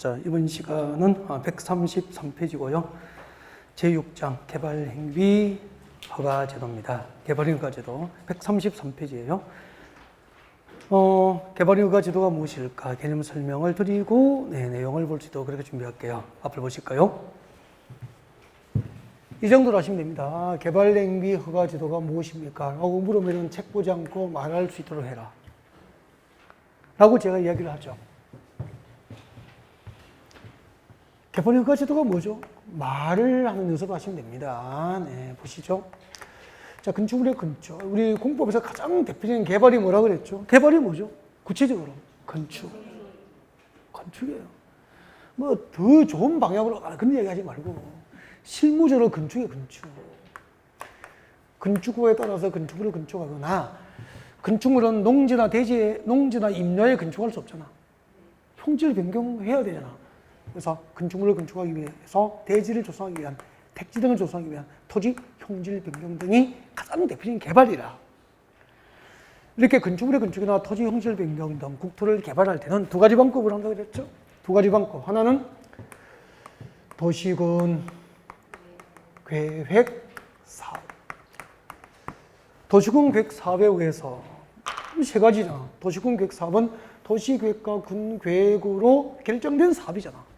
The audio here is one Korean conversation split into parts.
자, 이번 시간은 133페이지고요. 제6장 개발행위 허가제도입니다. 개발행위 허가제도 133페이지예요. 개발행위 허가제도가 무엇일까? 개념 설명을 드리고 내용을 볼 수 있도록 그렇게 준비할게요. 앞을 보실까요? 이 정도로 하시면 됩니다. 개발행위 허가제도가 무엇입니까? 라고 물으면 책 보지 않고 말할 수 있도록 해라. 라고 제가 이야기를 하죠. 개발행위 허가제도가 뭐죠? 말을 하는 연습을 하시면 됩니다. 네, 보시죠. 자, 건축물의 건축. 우리 공법에서 가장 대표적인 개발이 뭐라고 그랬죠? 개발이 뭐죠? 구체적으로. 건축. 건축이에요. 뭐, 더 좋은 방향으로, 그런 얘기 하지 말고. 실무적으로 건축이에요, 건축. 건축법에 따라서 건축물을 건축하거나, 건축물은 농지나 대지에, 농지나 임야에 건축할 수 없잖아. 형질 변경해야 되잖아. 그래서 건축물을 건축하기 위해서 대지를 조성하기 위한, 택지 등을 조성하기 위한 토지, 형질 변경 등이 가장 대표적인 개발이라. 이렇게 건축물의 건축이나 토지, 형질 변경 등 국토를 개발할 때는 두 가지 방법을 한다고 그랬죠. 두 가지 방법. 하나는 도시군 계획 사업. 도시군 계획 사업에 의해서 세 가지잖아. 도시군 계획 사업은 도시계획과 군계획으로 결정된 사업이잖아.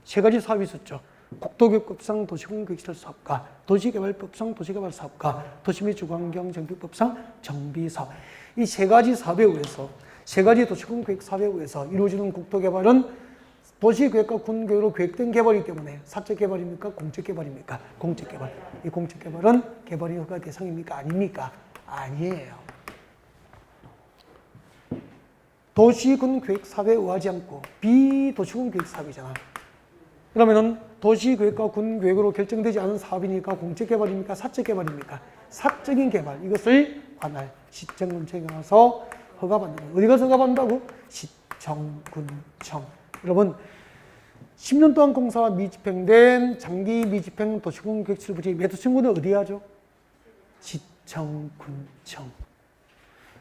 세 가지 사업이 있었죠. 국토교육법상 도시군계획시설 사업과 도시개발법상 도시개발사업과 도시 및 주거환경 정비법상 정비사업. 이 세 가지 사업에 의해서, 세 가지 도시군계획 사업에 의해서 이루어지는 국토개발은 도시계획과 군계획으로 계획된 개발이기 때문에 사적 개발입니까? 공적 개발입니까? 공적 개발. 이 공적 개발은 개발이 허가 대상입니까? 아닙니까? 아니에요. 도시군 계획 사업에 의하지 않고 비도시군 계획 사업이잖아. 그러면은 도시계획과 군계획으로 결정되지 않은 사업이니까 공적 개발입니까? 사적 개발입니까? 사적인 개발. 이것을 관할 시청군청에 가서 허가받는 거예요. 어디 가서 허가받는다고? 시청, 군청. 여러분, 10년 동안 공사가 미집행된 장기 미집행 도시군 계획실부지 매도청구는 어디 하죠? 시청, 군청.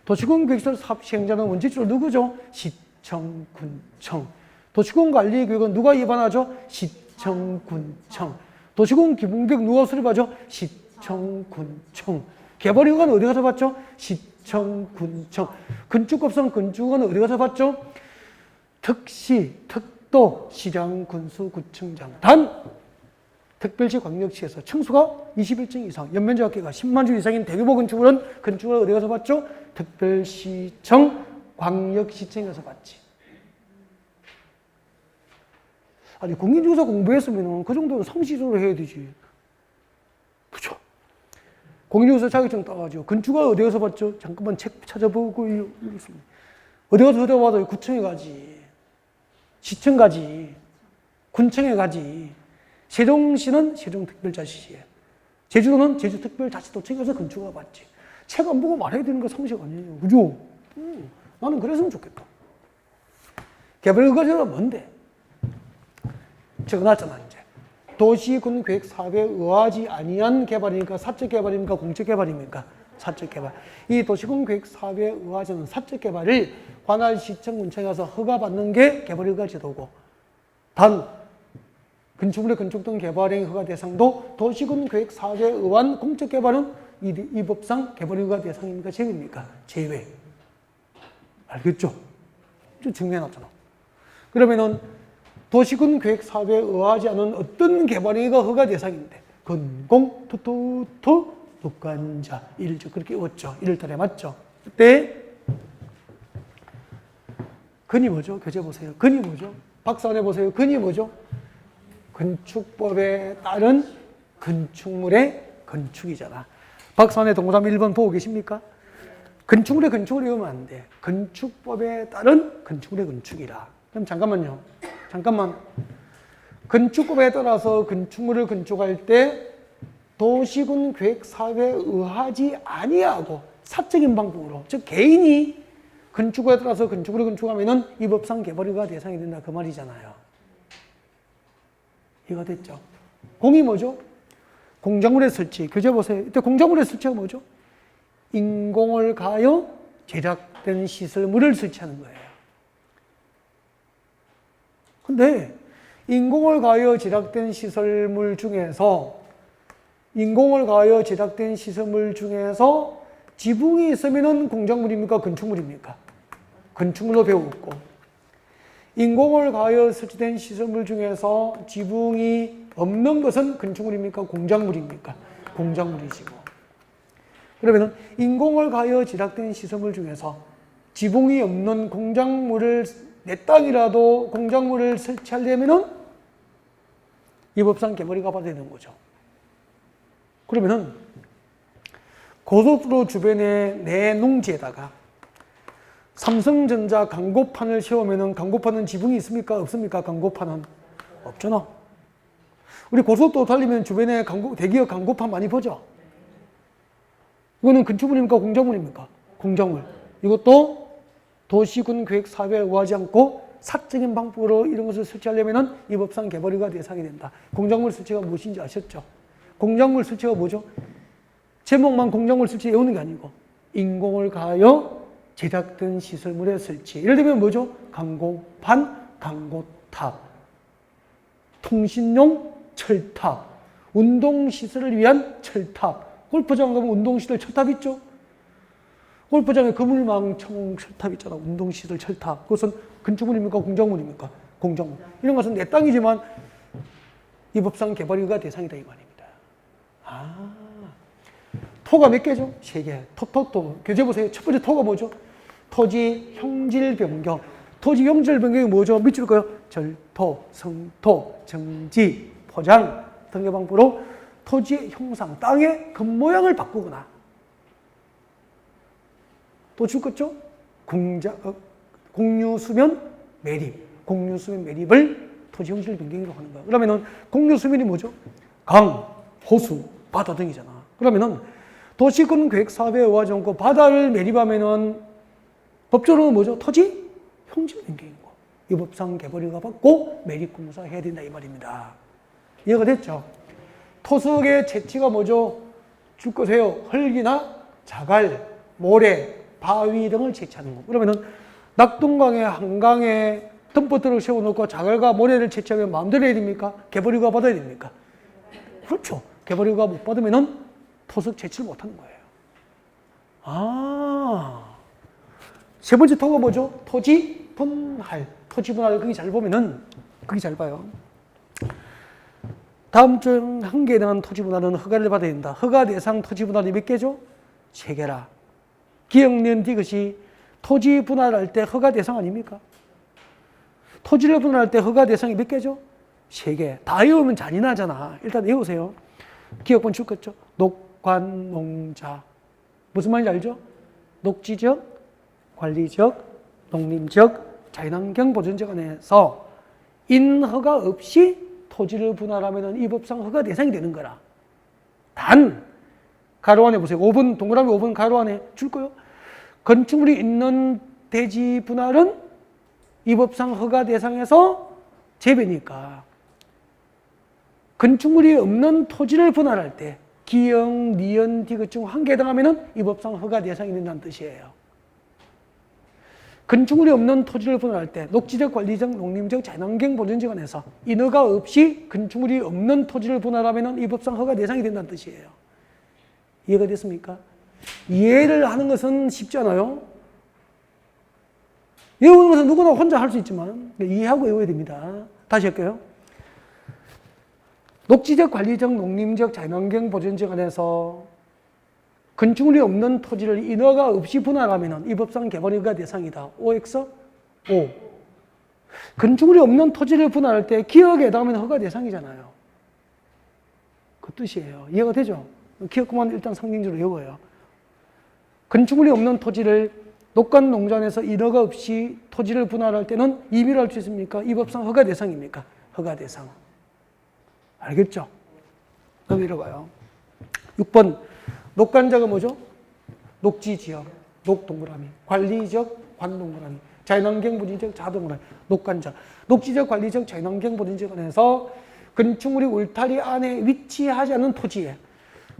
도시군 계획시설 사업 시행자는 원칙적으로 누구죠? 시청, 군청. 도시군 관리 계획은 누가 위반하죠? 시청, 군청. 도시군 기본계획 누가 수립하죠? 시청, 군청. 개발허가는 어디 가서 받죠? 시청, 군청. 건축법상 건축허가는 어디 가서 받죠? 특시, 특도, 시장, 군수, 구청장. 단 특별시 광역시에서 층수가 21층 이상, 연면적합계가 10만 주 이상인 대규모 건축물은 건축을 어디 가서 받죠? 특별시청, 광역시청에 가서 받지. 아니, 공인중개사 공부했으면 그 정도는 상시적으로 해야 되지. 그죠? 공인중개사 자격증 따가지고 건축을 어디 가서 받죠? 잠깐만 책 찾아보고 있습니다. 어디 가서 받아요? 구청에 가지. 시청 가지. 군청에 가지. 세종시는 세종특별자치시에, 제주도는 제주특별자치도청에 가서 건축을 받지. 책 안 보고 말해야 되는 거 상식 아니에요. 그죠? 나는 그랬으면 좋겠다. 개발허가제도가 뭔데? 적어놨잖아, 이제. 도시군계획 사업에 의하지 아니한 개발이니까 사적 개발입니까? 공적 개발입니까? 사적 개발. 이 도시군계획 사업에 의하지 않은 사적 개발을 관할 시청군청에 가서 허가받는 게 개발허가제도고, 단 건축물의 건축 등 개발행위 허가 대상도 도시군 계획 사업에 의한 공적 개발은 이 법상 개발행위 허가 대상입니까? 제외입니까? 제외. 알겠죠? 증명해놨잖아. 그러면은 도시군 계획 사업에 의하지 않은 어떤 개발행위가 허가 대상인데 건공, 투투투, 독관자, 일조 그렇게 외웠죠. 1월달에 맞죠? 그때 근이 뭐죠? 교재 보세요. 근이 뭐죠? 박스 안에 보세요. 근이 뭐죠? 건축법에 따른 건축물의 건축이잖아. 박스 안에 동그라미 1번 보고 계십니까? 건축물의 건축을 외우면 안 돼. 건축법에 따른 건축물의 건축이라. 그럼 잠깐만요. 잠깐만. 건축법에 따라서 건축물을 건축할 때 도시군 계획 사업에 의하지 아니하고 사적인 방법으로, 즉 개인이 건축법에 따라서 건축물을 건축하면은 이 법상 개발허가 대상이 된다 그 말이잖아요. 이해가 됐죠? 공이 뭐죠? 공작물의 설치. 교재 보세요. 이때 공작물의 설치가 뭐죠? 인공을 가하여 제작된 시설물을 설치하는 거예요. 근데 인공을 가하여 제작된 시설물 중에서 지붕이 있으면은 공작물입니까? 건축물입니까? 건축물로 배웠고, 인공을 가하여 설치된 시설물 중에서 지붕이 없는 것은 건축물입니까? 공작물입니까? 공작물이지고. 그러면은 인공을 가하여 제작된 시설물 중에서 지붕이 없는 공작물을 내 땅이라도 공작물을 설치하려면은 이 법상 개벌이가 받아야 되는 거죠. 그러면은 고속도로 주변에 내 농지에다가 삼성전자 광고판을 세우면은 광고판은 지붕이 있습니까? 없습니까? 광고판은 없잖아. 우리 고속도로 달리면 주변에 대기업 광고판 많이 보죠? 이거는 건축물입니까? 공작물입니까? 공작물. 이것도 도시군 계획 사업에 의하지 않고 사적인 방법으로 이런 것을 설치하려면 이 법상 개벌이가 대상이 된다. 공작물 설치가 무엇인지 아셨죠? 공작물 설치가 뭐죠? 제목만 공작물 설치 외우는 게 아니고 인공을 가하여 제작된 시설물의 설치. 예를 들면 뭐죠? 광고판, 광고탑, 통신용 철탑, 운동시설을 위한 철탑. 골프장 가면 운동시설 철탑 있죠? 골프장에 그물망 철탑 있잖아. 운동시설 철탑. 그것은 건축물입니까? 공작물입니까? 공작물. 이런 것은 내 땅이지만 이 법상 개발가 대상이다 이 말입니다. 토가 몇 개죠? 3개. 토. 교재 보세요. 첫 번째 토가 뭐죠? 토지 형질 변경. 토지 형질 변경이 뭐죠? 밑줄 거요. 절토, 성토, 정지, 포장 등의 방법으로 토지의 형상, 땅의 겉모양을 바꾸거나 또 줄것죠? 공유수면 매립. 공유수면 매립을 토지 형질 변경이라고 하는 거야. 그러면은 공유수면이 뭐죠? 강, 호수, 바다 등이잖아. 그러면은 도시군 계획 사업에 의하지 않고 바다를 매립하면은 법적으로는 뭐죠? 토지 형질 변경인 거. 이 법상 개벌이가 받고 매립 공사 해야 된다 이 말입니다. 이해가 됐죠? 토석의 채취가 뭐죠? 줄 거세요. 흙이나 자갈, 모래, 바위 등을 채취하는 거. 그러면은 낙동강에 한강에 덤퍼트를 세워놓고 자갈과 모래를 채취하면 마음대로 해야 됩니까? 개벌이가 받아야 됩니까? 그렇죠. 개벌이가 못 받으면은 토석 채취를 못 하는 거예요. 세 번째 토가 뭐죠? 토지 분할. 토지 분할, 거기 잘 보면은, 거기 잘 봐요. 다음 중 한 개에 대한 토지 분할은 허가를 받아야 된다. 허가 대상 토지 분할이 몇 개죠? 3개라. 기억년 이것이 토지 분할할 때 허가 대상 아닙니까? 토지를 분할할 때 허가 대상이 몇 개죠? 3개. 다 외우면 잔인하잖아. 일단 외우세요. 기억본 줄 거죠? 녹관, 농자. 무슨 말인지 알죠? 녹지적, 관리적, 농림적, 자연환경 보존적 안에서 인허가 없이 토지를 분할하면 이 법상 허가 대상이 되는 거라. 단, 가로 안에 보세요. 5번, 동그라미 5번 가로 안에 줄 거요. 건축물이 있는 대지 분할은 이 법상 허가 대상에서 제외니까. 건축물이 없는 토지를 분할할 때 기역, 니은, 디귿 중 한 개 해당하면 이 법상 허가 대상이 된다는 뜻이에요. 건축물이 없는 토지를 분할할 때 녹지적, 관리적, 농림적, 자연환경 보존적 안에서 인허가 없이 건축물이 없는 토지를 분할하면 이 법상 허가 대상이 된다는 뜻이에요. 이해가 됐습니까? 이해를 하는 것은 쉽지 않아요. 외우는 것은 누구나 혼자 할 수 있지만 이해하고 외워야 됩니다. 다시 할게요. 녹지적, 관리적, 농림적, 자연환경 보존적 안에서 건축물이 없는 토지를 인허가 없이 분할하면 이 법상 개발허가 대상이다. OX? O. 건축물이 없는 토지를 분할할 때 기역에 해당하면 허가 대상이잖아요. 그 뜻이에요. 이해가 되죠? 기역만 일단 상징적으로 외워요. 건축물이 없는 토지를 녹관 농장에서 인허가 없이 토지를 분할할 때는 임의로 할 수 있습니까? 이 법상 허가 대상입니까? 허가 대상. 알겠죠? 그럼 읽어봐요. 6번. 녹관자가 뭐죠? 녹지지역, 녹동그라미. 관리적, 관동그라미. 자연환경 보존적, 자동그라미. 녹관자. 녹지적, 관리적, 자연환경 보존적 안에서 건축물이 울타리 안에 위치하지 않은 토지에,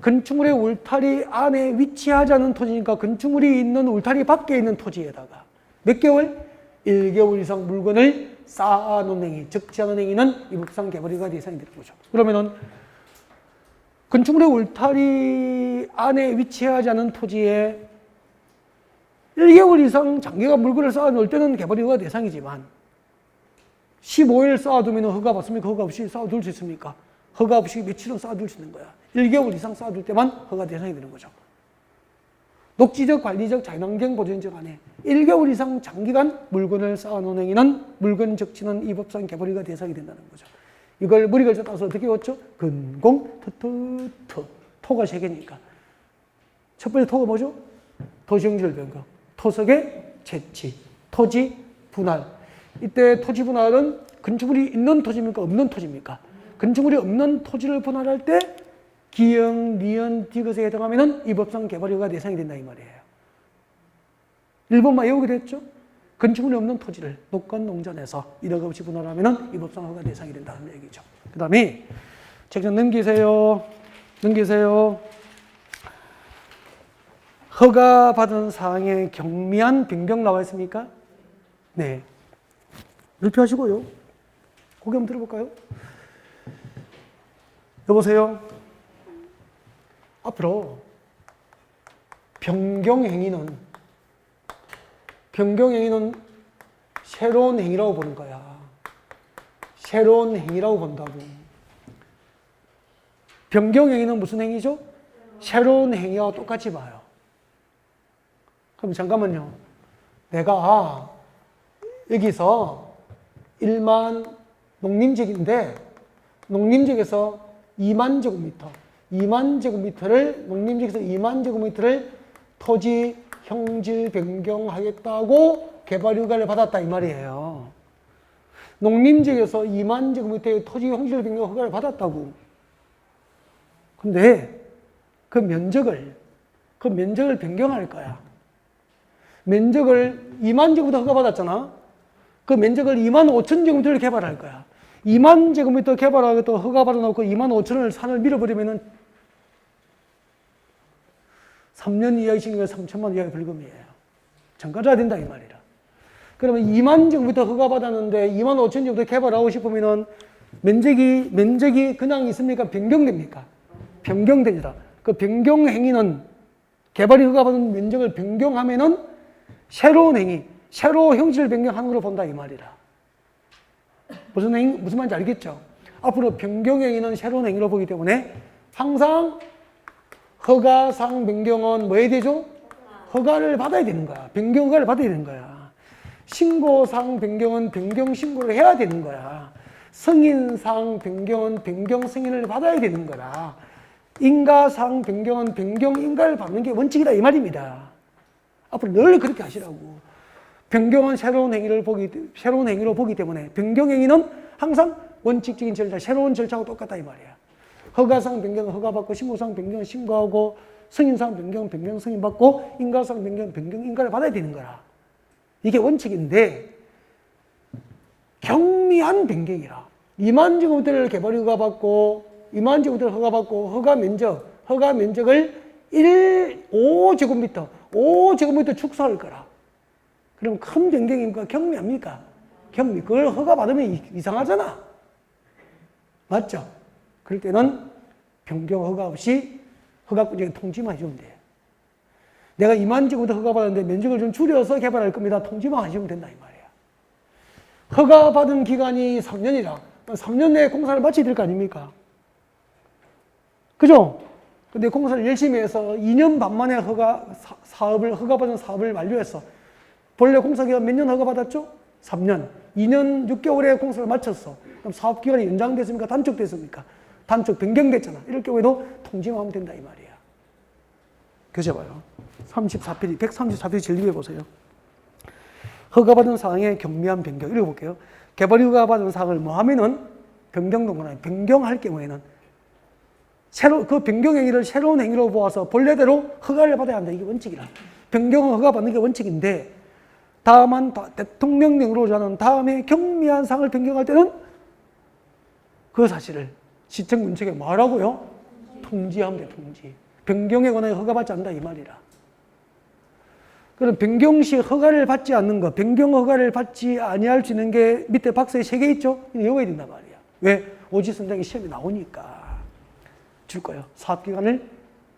건축물의 울타리 안에 위치하지 않은 토지니까 건축물이 있는 울타리 밖에 있는 토지에다가 몇 개월? 1개월 이상 물건을 쌓아놓은 행위, 적지 않은 행위는 이 법상 개발이가 대상이 되는 거죠. 그러면은 건축물의 울타리 안에 위치하지 않은 토지에 1개월 이상 장기가 물건을 쌓아놓을 때는 개발이가 대상이지만 15일 쌓아두면 허가 받습니까? 허가 없이 쌓아둘 수 있습니까? 허가 없이 며칠은 쌓아둘 수 있는 거야. 1개월 이상 쌓아둘 때만 허가 대상이 되는 거죠. 녹지적, 관리적, 자연환경 보존적 안에 1개월 이상 장기간 물건을 쌓아놓은 행위는 물건 적치는 이 법상 개발이가 대상이 된다는 거죠. 이걸 무리글자 따서 어떻게 외웠죠? 근공, 토. 토가 세 개니까. 첫 번째 토가 뭐죠? 도시형질 변경. 토석의 채취, 토지 분할. 이때 토지 분할은 건축물이 있는 토지입니까? 없는 토지입니까? 건축물이 없는 토지를 분할할 때 기역, 니은, 디귿에 해당하면 이 법상 개발허가 대상이 된다 이 말이에요. 1번만 외우게 됐죠? 건축물이 없는 토지를 녹건 농전에서 1억 없이 분할하면 이 법상 허가 대상이 된다는 얘기죠. 그 다음에 책 좀 넘기세요. 허가받은 사항에 경미한 변경 나와 있습니까? 네. 발표하시고요. 고개 한번 들어볼까요? 여보세요? 앞으로 변경행위는 새로운 행위라고 보는 거야. 새로운 행위라고 본다고. 변경행위는 무슨 행위죠? 새로운 행위와 똑같이 봐요. 그럼 잠깐만요. 내가 여기서 1만 농림지역인데 농림지역에서 2만 제곱미터, 농림지역에서 2만 제곱미터를 토지 형질 변경하겠다고 개발허가를 받았다 이 말이에요. 농림지역에서 2만 제곱미터의 토지 형질 변경 허가를 받았다고. 근데 그 면적을 변경할 거야. 면적을 2만 제곱미터 허가 받았잖아. 그 면적을 2만 5천 제곱미터를 개발할 거야. 2만 제곱미터 개발하겠다고 허가 받아놓고 2만 5천을 산을 밀어버리면은 3년 이하의 징역에 3천만 원 이하의 벌금이에요. 전가져야 된다 이 말이라. 그러면 2만 제곱미터 허가 받았는데 2만 5천 제곱미터 개발하고 싶으면은 면적이 그냥 있습니까? 변경됩니까? 변경됩니다. 그 변경 행위는 개발이 허가받은 면적을 변경하면은 새로운 행위, 새로 형질을 변경하는 걸로 본다 이 말이라. 무슨 말인지 알겠죠? 앞으로 변경 행위는 새로운 행위로 보기 때문에 항상 허가상 변경은 뭐 해야 되죠? 허가를 받아야 되는 거야. 변경 허가를 받아야 되는 거야. 신고상 변경은 변경 신고를 해야 되는 거야. 승인상 변경은 변경 승인을 받아야 되는 거라. 인가상 변경은 변경 인가를 받는 게 원칙이다 이 말입니다. 앞으로 늘 그렇게 하시라고. 변경은 새로운 행위로 보기 때문에 변경 행위는 항상 원칙적인 절차, 새로운 절차하고 똑같다 이 말이야. 허가상 변경은 허가받고, 신고상 변경은 신고하고, 승인상 변경은 변경 승인받고, 인가상 변경은 변경 인가를 받아야 되는 거라. 이게 원칙인데 경미한 변경이라. 2만 제곱미터를 개발 허가받고 2만 제곱미터를 허가받고 허가 면적을 5제곱미터 축소할 거라. 그럼 큰 변경입니까? 경미합니까? 경미. 그걸 허가받으면 이상하잖아. 맞죠? 그럴 때는 변경 허가 없이 허가권자에게 통지만 해주면 돼요. 내가 2만 제곱미터 허가받았는데 면적을 좀 줄여서 개발할 겁니다. 통지만 하시면 된다 이 말이야. 허가받은 기간이 3년이라 3년 내에 공사를 마쳐야 될 거 아닙니까? 그죠? 근데 공사를 열심히 해서 2년 반 만에 허가받은 사업을 완료했어. 본래 공사기간 몇 년 허가받았죠? 3년. 2년 6개월에 공사를 마쳤어. 그럼 사업기간이 연장됐습니까? 단축됐습니까? 단축, 변경됐잖아. 이럴 경우에도 통지만 하면 된다 이 말이야. 교재 봐요. 134페이지 제일 위에 보세요. 허가받은 사항의 경미한 변경. 읽어볼게요. 개발 허가받은 사항을 뭐 하면은 변경할 경우에는 그 변경 행위를 새로운 행위로 보아서 본래대로 허가를 받아야 한다. 이게 원칙이라. 변경은 허가받는 게 원칙인데 다만 대통령령으로 하는 다음에 경미한 사항을 변경할 때는 그 사실을 시청군청에 뭐라고요? 통지하면 돼. 통지. 변경에 관하여 허가받지 않는다 이 말이라. 그럼 변경 시 허가를 받지 않는 거, 변경 허가를 받지 아니할 수 있는 게 밑에 박스에 3개 있죠? 이거 외워야 된단 말이야. 왜? 오지선장이 시험에 나오니까. 줄 거예요. 사업기간을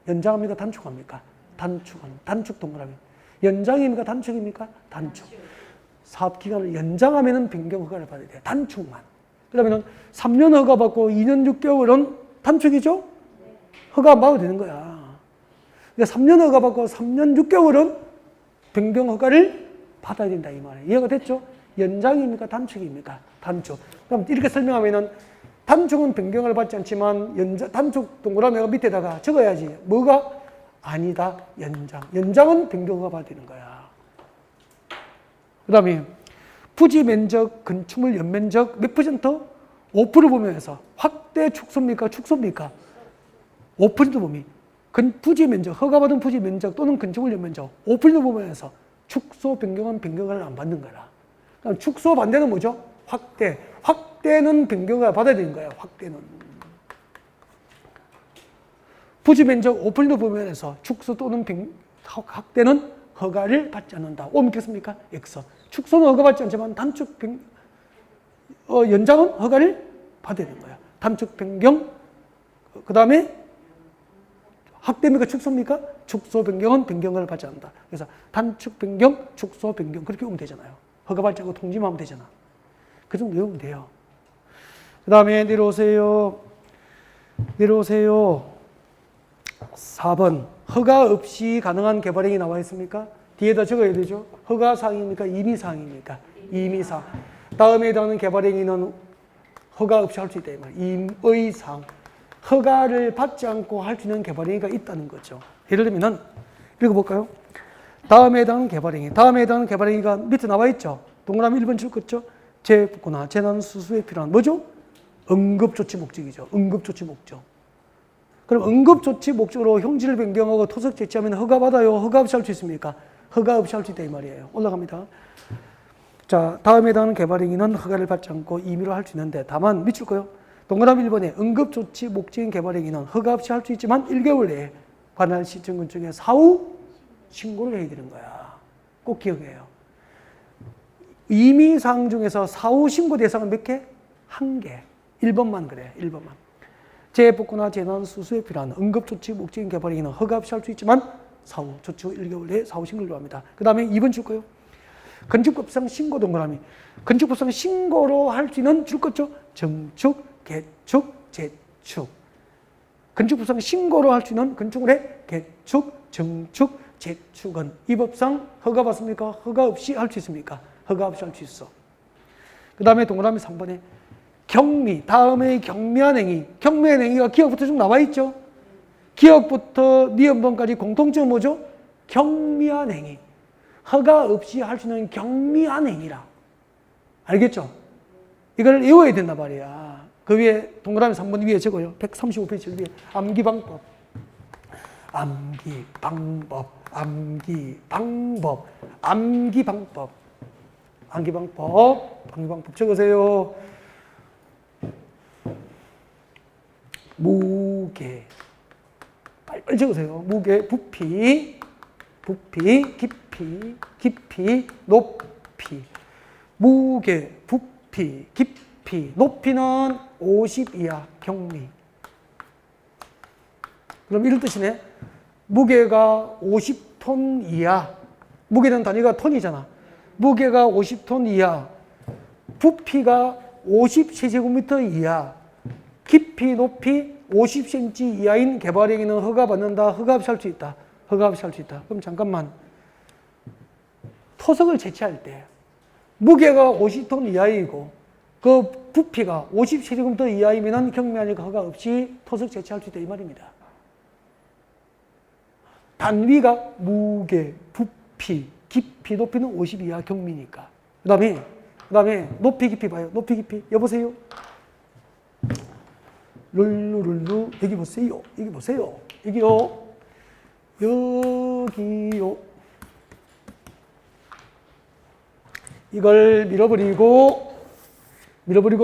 연장합니까? 단축합니까? 단축 동그라미. 연장입니까? 단축입니까? 단축. 사업기간을 연장하면은 변경 허가를 받아야 돼요. 단축만. 그러면은 3년 허가 받고 2년 6개월은 단축이죠? 허가 안 받아도 되는 거야. 그러니까 3년 허가 받고 3년 6개월은 변경 허가를 받아야 된다 이 말이에요. 이해가 됐죠? 연장입니까? 단축입니까? 단축. 그럼 이렇게 설명하면은 단축은 변경을 받지 않지만 단축 동그라미가 밑에다가 적어야지. 뭐가? 아니다. 연장. 연장은 변경 허가 받아야 되는 거야. 그 다음에 부지 면적, 건축물 연면적 몇 %? 5% 보면서 확대 축소입니까? 축소입니까? 5% 범위. 부지 면적, 허가받은 부지 면적 또는 건축물 연면적 5% 보면서 축소 변경은 변경을 안 받는 거라. 그럼 축소 반대는 뭐죠? 확대. 확대는 변경을 받아야 되는 거예요. 확대는. 부지 면적 5% 보면서 축소 또는 확대는 허가를 받지 않는다. O 믿겠습니까? X. 축소는 허가받지 않지만 단축 연장은 허가를 받아야 되는 거야. 단축 변경, 그 다음에 확대입니까? 축소입니까? 축소 변경은 변경을 받지 않는다. 그래서 단축 변경, 축소 변경 그렇게 오면 되잖아요. 허가받지 않고 통지만 하면 되잖아. 그 정도 외우면 돼요. 그 다음에 내려오세요. 4번. 허가 없이 가능한 개발행위 나와 있습니까? 뒤에다 적어야 되죠. 허가사항입니까? 임의사항입니까? 임의사항. 다음에 해당하는 개발행위는 허가 없이 할 수 있다. 임의사항. 허가를 받지 않고 할 수 있는 개발행위가 있다는 거죠. 예를 들면 읽어볼까요? 다음에 해당하는 개발행위. 다음에 해당하는 개발행위가 밑에 나와 있죠. 동그라미 1번 줄 거죠. 재복구나 재난 수수에 필요한 뭐죠? 응급조치 목적이죠. 응급조치 목적. 그럼 응급조치 목적으로 형질 변경하고 토석 제치하면 허가받아요? 허가 없이 할 수 있습니까? 허가 없이 할 수 있다 이 말이에요. 올라갑니다. 자, 다음에 해당하는 개발행위는 허가를 받지 않고 임의로 할 수 있는데 다만 밑줄 거요. 동그라미 1번에 응급조치 목적인 개발행위는 허가 없이 할 수 있지만 1개월 내에 관할 시청군 중에 사후 신고를 해야 되는 거야. 꼭 기억해요. 임의사항 중에서 사후 신고 대상은 몇 개? 1개. 1번만 그래. 1번만. 재복구나 재난 수수에 필요한 응급조치 목적인 개발행위는 허가 없이 할 수 있지만 사후 조치 후 1개월 내에 사후 신고를 요합니다. 그 다음에 2번 줄 거예요. 건축법상 신고 동그라미. 건축법상 신고로 할 수 있는 줄 거죠? 정축, 개축, 재축. 건축법상 신고로 할 수 있는 건축물의 개축, 정축, 재축은 이 법상 허가 받습니까? 허가 없이 할 수 있습니까? 허가 없이 할 수 있어. 그 다음에 동그라미 3번에 경미, 다음에 경미한 행위. 경미한 행위가 기억부터 쭉 나와 있죠? 기억부터 니은번까지 공통점은 뭐죠? 경미한 행위. 허가 없이 할 수 있는 경미한 행위라. 알겠죠? 이걸 외워야 된단 말이야. 그 위에 동그라미 3번 위에 적어요. 135페이지 위에 암기방법. 암기방법. 암기방법. 암기방법. 암기방법. 암기방법 적으세요. 무게. 빨리 적으세요. 무게, 부피, 깊이, 높이. 무게, 부피, 깊이, 높이는 50 이하 경미. 그럼 이런 뜻이네. 무게가 50톤 이하. 무게는 단위가 톤이잖아. 무게가 50톤 이하. 부피가 50세제곱미터 이하. 깊이, 높이 50cm 이하인 개발행위는 허가받는다. 허가 없이 할 수 있다. 허가 없이 할 수 있다. 그럼 잠깐만. 토석을 채취할 때 무게가 50톤 이하이고 그 부피가 50세제곱미터 이하이면 경미하니까 허가 없이 토석 채취할 수 있다 이 말입니다. 단위가 무게, 부피, 깊이, 높이는 50 이하 경미니까. 그 다음에 높이, 깊이 봐요. 높이, 깊이. 여보세요? 룰루 여기 보세요. 여기 보세요. 여기요. 여기요. 이걸 밀어버리고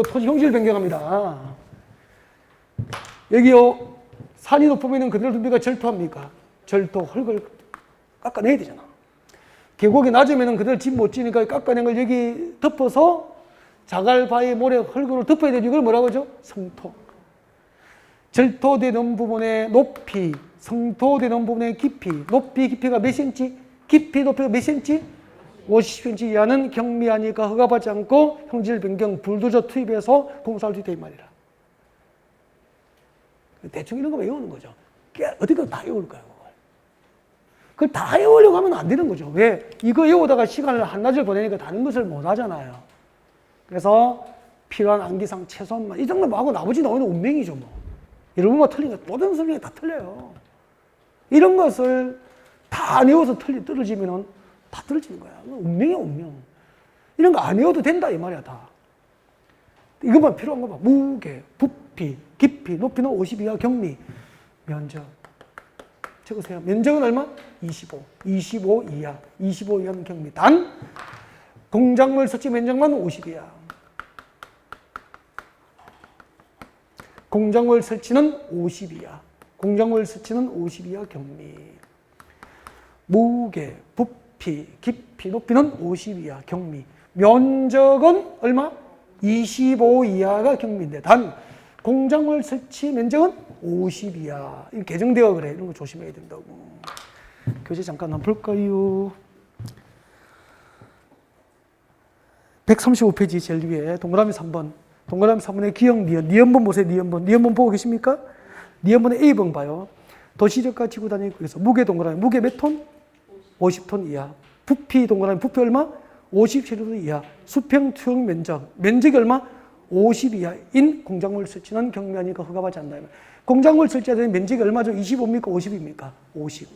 토지 형질 변경합니다. 여기요. 산이 높으면 그대로 둔비가 절토합니까? 절토, 흙을 깎아내야 되잖아. 계곡이 낮으면 그대로 집 못 지니까 깎아낸 걸 여기 덮어서 자갈, 바위, 모래, 흙으로 덮어야 되죠. 이걸 뭐라고 하죠? 성토. 절토되는 부분의 높이, 성토되는 부분의 깊이, 높이, 깊이가 몇 cm? 깊이, 높이가 몇 cm? 50cm 이하는 경미하니까 허가받지 않고 형질 변경, 불도저 투입해서 공사할 수 있다 이 말이라. 대충 이런 거 외우는 거죠. 어디가 다 외울까요? 그걸 다 외우려고 하면 안 되는 거죠. 왜? 이거 외우다가 시간을 한낮을 보내니까 다른 것을 못 하잖아요. 그래서 필요한 암기상 최소한만, 이 정도만 하고 나머지 나오는 운명이죠, 뭐. 여러분만 틀린 거, 모든 설명이 다 틀려요. 이런 것을 다 안 외워서 떨어지면은 다 떨어지는 거야. 운명이야, 운명. 이런 거 안 외워도 된다, 이 말이야, 다. 이것만 필요한 거 봐. 무게, 부피, 깊이, 높이는 50 이하 경미, 면적. 적으세요. 면적은 얼마? 25. 25 이하. 25 이하는 경미. 단, 공작물 설치 면적만 50 이하. 공작물 설치는 50 이하. 공작물 설치는 50 이하 경미. 무게, 부피, 깊이, 높이는 50 이하 경미. 면적은 얼마? 25 이하가 경미인데 단 공작물 설치 면적은 50 이하. 이거 개정되어 그래. 이런 거 조심해야 된다고. 교재 잠깐 한번 볼까요? 135페이지 제일 위에 동그라미 3번. 동그라미 3번의 기억 니은. 니은번 보세요. 니은번. 니은번 보고 계십니까? 니은번의 A번 봐요. 도시적과 지구 단위 구에서 무게 동그라미. 무게 몇 톤? 50톤 이하. 부피 동그라미. 부피 얼마? 50kg 이하. 수평 투영 면적. 면적이 얼마? 50 이하인 공작물 설치는 경미하니까 허가받지 않나요? 공작물 설치해야 되는 면적이 얼마죠? 25입니까? 50입니까? 50.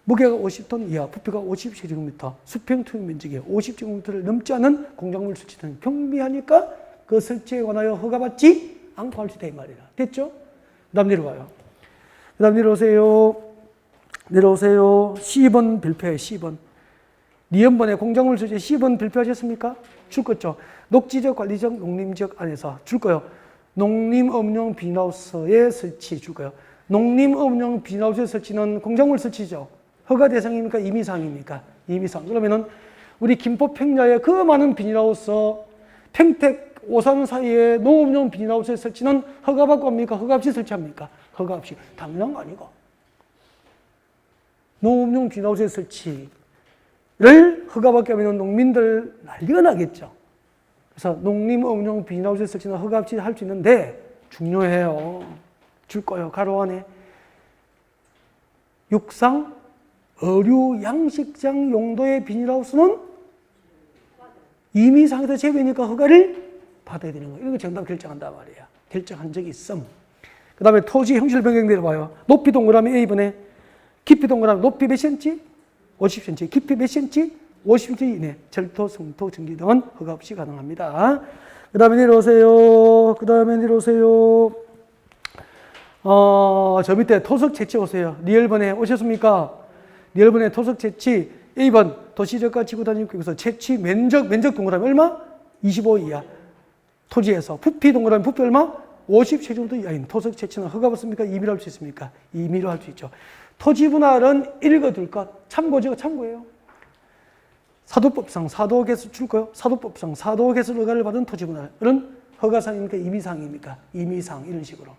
무게가 50톤 이하, 부피가 50제곱미터, 수평 투영 면적이 50제곱미터를 넘지 않은 공작물 설치는 경미하니까 그 설치에 관하여 허가받지 않고 할 수 있다 이 말이라. 됐죠? 그 다음 내려와요. 그 다음 내려오세요. 내려오세요. C번 별표예요. C번. 니은번에 공작물 설치 C번 별표하셨습니까? 줄 거죠. 녹지적, 관리적, 농림지역 안에서 줄 거요. 농림업용 비닐하우스의 설치 줄 거요. 농림업용 비닐하우스의 설치는 공작물 설치죠. 허가 대상입니까? 임의사항입니까? 임의사항. 그러면은 우리 김포 평야에 그 많은 비닐하우스, 평택, 오산 사이에 농업용 비닐하우스의 설치는 허가받고 합니까? 허가 없이 설치합니까? 허가 없이. 당연한 거 아니고. 농업용 비닐하우스의 설치를 허가받게 하면 농민들 난리가 나겠죠. 그래서 농림업용 비닐하우스의 설치는 허가 없이 할 수 있는데 중요해요. 줄 거예요. 가로 안에. 육상, 어류, 양식장 용도의 비닐하우스는 임의상에서 제외니까 허가를 받아야 되는 거예요. 이거 정답 결정한단 말이에요. 결정한 적이 있음. 그 다음에 토지 형질 변경 내려봐요. 높이 동그라미 A번에 깊이 동그라미 높이 몇 cm? 50cm. 깊이 몇 cm? 50cm 이내. 절토, 성토, 증기 등은 허가 없이 가능합니다. 그 다음에 내려오세요. 그 다음에 내려오세요. 저 밑에 토석 채취 오세요. 리얼번에 오셨습니까? 리얼번에 토석 채취 A번 도시적과 지구 단위 구에서 채취 면적 동그라미 얼마? 25 이하. 토지에서 부피 동그라미 부피 얼마? 50제곱미터 이하인 토석 채취는 허가 받습니까? 임의로 할 수 있습니까? 임의로 할 수 있죠. 토지 분할은 읽어둘 것. 참고죠. 참고예요. 사도법상 사도개수 줄 거요. 사도법상 사도개수 허가를 받은 토지 분할은 허가사항입니까? 임의사항입니까? 임의사항 이런 식으로.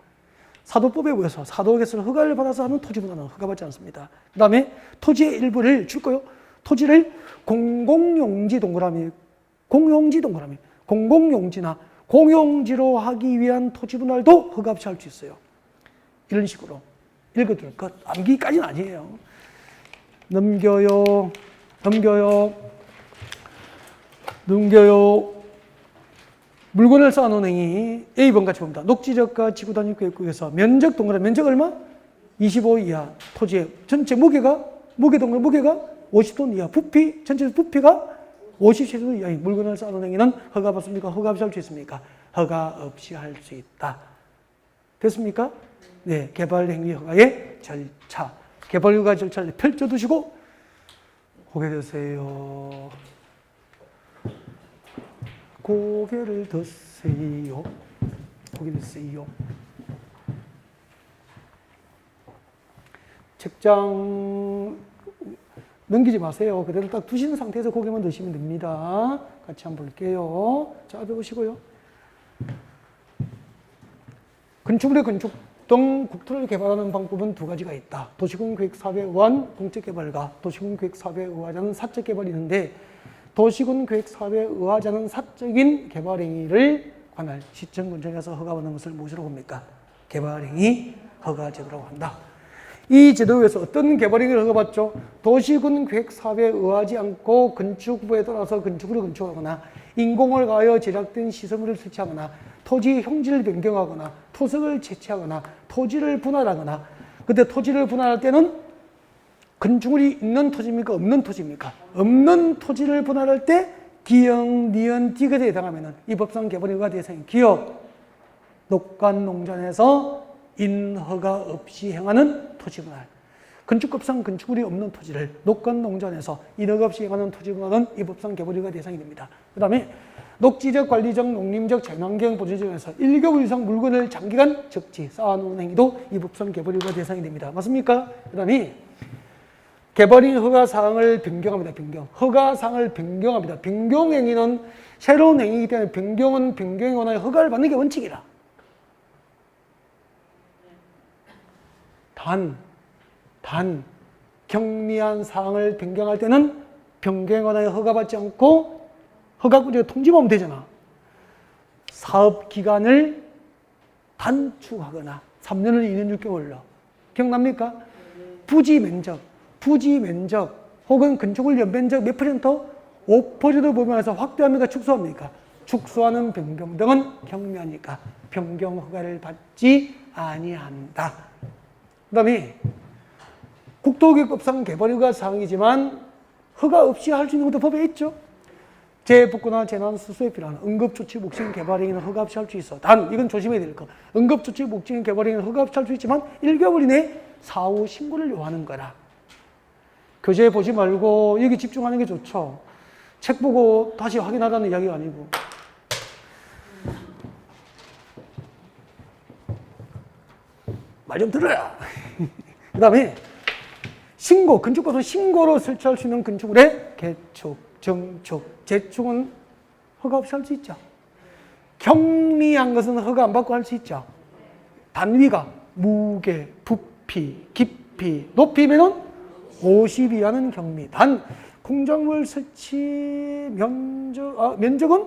사도법에 의해서 사도개수를 허가를 받아서 하는 토지 분할은 허가받지 않습니다. 그 다음에 토지의 일부를 줄 거요. 토지를 공공용지 동그라미, 공용지 동그라미, 공공용지나 공용지로 하기 위한 토지 분할도 허가 없이 할 수 있어요. 이런 식으로 읽어둘 것. 암기까지는 아니에요. 넘겨요. 물건을 쌓아놓은 행위 A번 같이 봅니다. 녹지적과 지구 단위 계획구에서 면적 동그라미 면적 얼마? 25 이하 토지의 전체 무게 동그라미 무게가 50톤 이하 부피 전체 부피가 50제곱미터 이하의 물건을 쌓아놓은 행위는 허가 받습니까? 허가 없이 할 수 있습니까? 허가 없이 할 수 있다. 됐습니까? 네, 개발 행위 허가의 절차. 개발 허가 절차를 펼쳐두시고 보게 되세요. 고개를 드세요. 고개 드세요. 책장 넘기지 마세요. 그대로 딱 두신 상태에서 고개만 드시면 됩니다. 같이 한번 볼게요. 자, 앞에 보시고요. 건축물의 건축 등 국토를 개발하는 방법은 두 가지가 있다. 도시군계획사업에 의한 공적개발과 도시군계획사업에 의하지 않은 사적개발이 있는데 도시군계획사업에 의하지 않은 사적인 개발행위를 관할 시청군청에서 허가받는 것을 무엇이라고 합니까? 개발행위 허가제도라고 한다. 이 제도에서 어떤 개발행위를 허가받죠? 도시군계획사업에 의하지 않고 건축부에 따라서 건축물을 건축하거나 인공을 가하여 제작된 시설물을 설치하거나 토지의 형질을 변경하거나 토석을 채취하거나 토지를 분할하거나 그때 토지를 분할할 때는 건축물이 있는 토지입니까? 없는 토지입니까? 없는 토지를 분할할 때 기역, 니은, 디귿에 해당하면 이 법상 개발허가 대상인 기업, 녹간 농전에서 인허가 없이 행하는 토지 분할. 건축법상 건축물이 없는 토지를 녹간 농전에서 인허가 없이 행하는 토지 분할은 이 법상 개발허가 대상이 됩니다. 그 다음에 녹지적, 관리적, 농림적, 자연환경 보존지역에서 1개월 이상 물건을 장기간 적지 쌓아놓은 행위도 이 법상 개발허가 대상이 됩니다. 맞습니까? 그 다음에 개발인 허가사항을 변경합니다. 변경. 허가사항을 변경합니다. 변경행위는 새로운 행위이기 때문에 변경은 변경에 관하여 허가를 받는 게 원칙이라. 단, 경미한 사항을 변경할 때는 변경에 관하여 허가받지 않고 허가구제가 통지만 하면 되잖아. 사업기간을 단축하거나 3년을 2년 6개월로. 기억납니까? 부지 면적 혹은 건축물 연면적 몇 퍼센트? 5% 범위에서 확대합니까? 축소합니까? 축소하는 변경 등은 경미하니까 변경 허가를 받지 아니한다. 그 다음에 국토기획법상 개발허가 사항이지만 허가 없이 할 수 있는 것도 법에 있죠. 재복구나 재난 수수에 필요한 응급조치 목적인 개발행위는 허가 없이 할 수 있어. 단, 이건 조심해야 될 거. 응급조치 목적인 개발행위는 허가 없이 할 수 있지만 1개월 이내 사후 신고를 요하는 거라. 교재 보지 말고 여기 집중하는 게 좋죠. 책 보고 다시 확인하라는 이야기가 아니고. 말 좀 들어야. 그 다음에 신고, 건축법은 신고로 설치할 수 있는 건축물의 개축, 정축, 재축은 허가 없이 할 수 있죠. 경미한 것은 허가 안 받고 할 수 있죠. 단위가 무게, 부피, 깊이, 높이면은 50 이하는 경미. 단 공작물 설치 면적은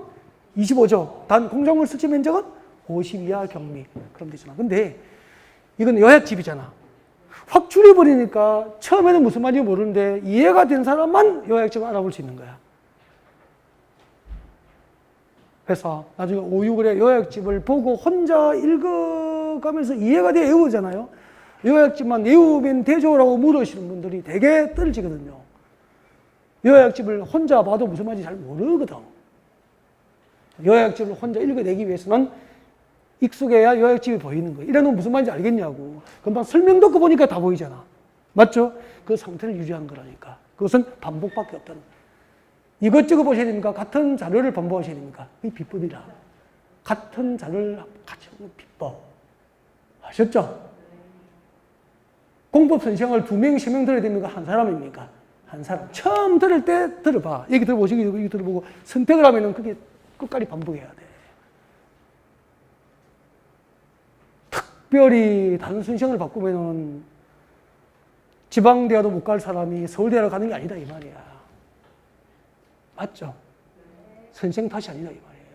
25죠. 단 공작물 설치 면적은 50 이하 경미. 그럼 되잖아. 근데 이건 요약집이잖아. 확 줄여버리니까 처음에는 무슨 말인지 모르는데 이해가 된 사람만 요약집을 알아볼 수 있는 거야. 그래서 나중에 5, 6월에 요약집을 보고 혼자 읽어가면서 이해가 돼 외우잖아요. 요약집만 외우면 되죠라고 물으시는 분들이 되게 떨어지거든요. 요약집을 혼자 봐도 무슨 말인지 잘 모르거든. 요약집을 혼자 읽어내기 위해서는 익숙해야 요약집이 보이는 거예요. 이래놓으면 무슨 말인지 알겠냐고. 금방 설명 듣고 보니까 다 보이잖아. 맞죠? 그 상태를 유지하는 거라니까. 그것은 반복밖에 없다는 거예요. 이것저것 보셔야 됩니까? 같은 자료를 반복하셔야 됩니까? 그게 비법이라. 같은 자료를 같이 하는 비법. 아셨죠? 공법 선생을 2명, 3명 들어야 됩니까? 한 사람입니까? 한 사람. 처음 들을 때 들어봐. 얘기 들어보시고, 얘기 들어보고, 선택을 하면은 그게 끝까지 반복해야 돼. 특별히 단순시험을 바꾸면은 지방대학도 못 갈 사람이 서울대학을 가는 게 아니다, 이 말이야. 맞죠? 선생 탓이 아니다, 이 말이에요.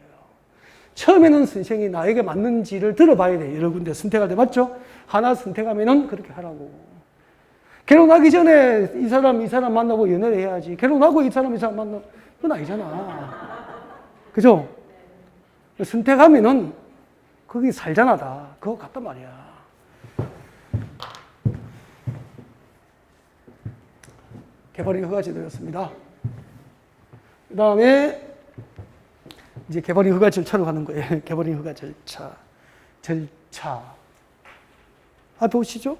처음에는 선생이 나에게 맞는지를 들어봐야 돼. 여러 군데 선택할 때, 맞죠? 하나 선택하면은 그렇게 하라고. 결혼하기 전에 이 사람 만나고 연애를 해야지. 결혼하고 이 사람 만나고, 그건 아니잖아. 그죠? 선택하면은 거기 살잖아, 다. 그거 같단 말이야. 개발이 허가제도였습니다. 그 다음에 이제 개발이 허가 절차로 가는 거예요. 개발이 허가 절차. 앞에 오시죠?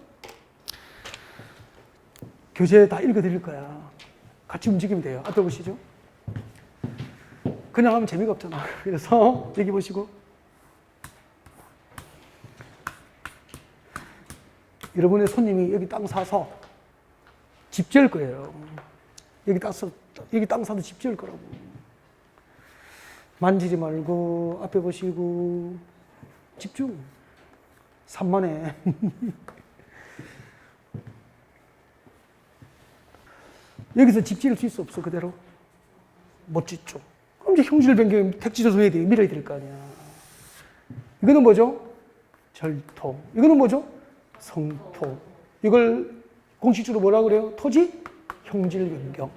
교재 다 읽어드릴 거야. 같이 움직이면 돼요. 앞에 보시죠. 그냥 하면 재미가 없잖아. 그래서 여기 보시고. 여러분의 손님이 여기 땅 사서 집 지을 거예요. 여기 땅 사도 집 지을 거라고. 만지지 말고 앞에 보시고 집중. 산만해. 여기서 집 지을 수 있어 없어 그대로? 못 짓죠. 그럼 이제 형질 변경 택지 조성해야 돼. 밀어야 될 거 아니야. 이거는 뭐죠? 절토. 이거는 뭐죠? 성토. 이걸 공식적으로 뭐라 그래요? 토지 형질 변경.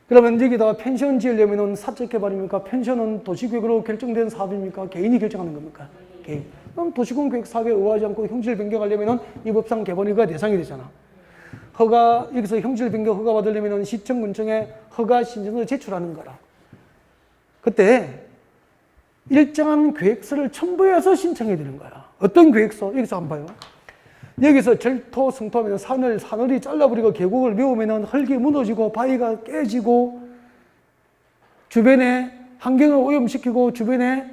그러면 여기다가 펜션 지으려면 사적 개발입니까? 펜션은 도시계획으로 결정된 사업입니까? 개인이 결정하는 겁니까? 개인. 그럼 도시군계획 사업에 의하지 않고 형질 변경하려면 이 법상 개발허가 대상이 되잖아. 여기서 형질 변경 허가 받으려면 시청군청에 허가 신청서를 제출하는 거라. 그때 일정한 계획서를 첨부해서 신청해야 되는 거야. 어떤 계획서? 여기서 한번 봐요. 여기서 절토, 성토하면 사늘이 잘라버리고 계곡을 메우면 흙이 무너지고 바위가 깨지고 주변에 환경을 오염시키고 주변에